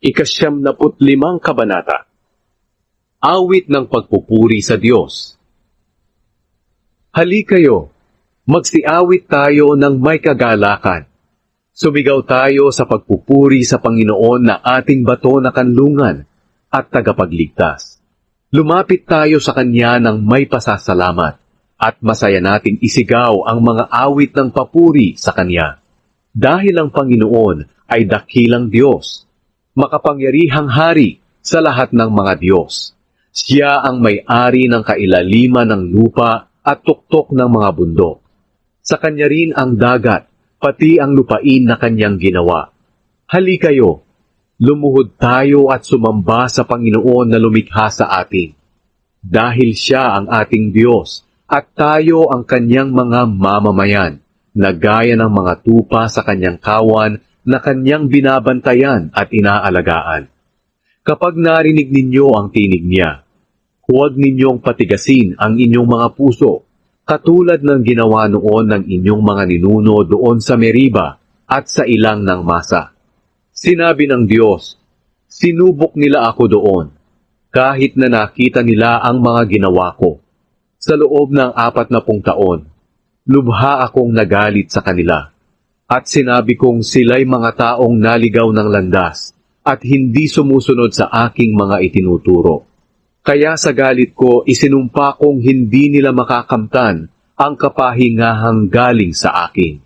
ika-siyamnaputlimang kabanata. Awit ng pagpupuri sa Diyos. Halikayo, magsiawit tayo ng may kagalakan. Sumigaw tayo sa pagpupuri sa Panginoon na ating bato na kanlungan at tagapagligtas. Lumapit tayo sa Kanya ng may pasasalamat at masaya nating isigaw ang mga awit ng papuri sa Kanya. Dahil ang Panginoon ay dakilang Diyos, makapangyarihang hari sa lahat ng mga Diyos. Siya ang may-ari ng kailaliman ng lupa at tuktok ng mga bundok. Sa Kanya rin ang dagat, pati ang lupain na Kanyang ginawa. Halikayo, lumuhod tayo at sumamba sa Panginoon na lumikha sa atin. Dahil Siya ang ating Diyos at tayo ang Kanyang mga mamamayan, na gaya ng mga tupa sa Kanyang kawan na Kanyang binabantayan at inaalagaan. Kapag narinig ninyo ang tinig niya, huwag ninyong patigasin ang inyong mga puso, katulad ng ginawa noon ng inyong mga ninuno doon sa Meriba at sa ilang ng Masa. Sinabi ng Diyos, sinubok nila ako doon, kahit na nakita nila ang mga ginawa ko. Sa loob ng 40 taon, lubha akong nagalit sa kanila. At sinabi kong sila'y mga taong naligaw ng landas at hindi sumusunod sa aking mga itinuturo. Kaya sa galit ko, isinumpa kong hindi nila makakamtan ang kapahingahang galing sa akin.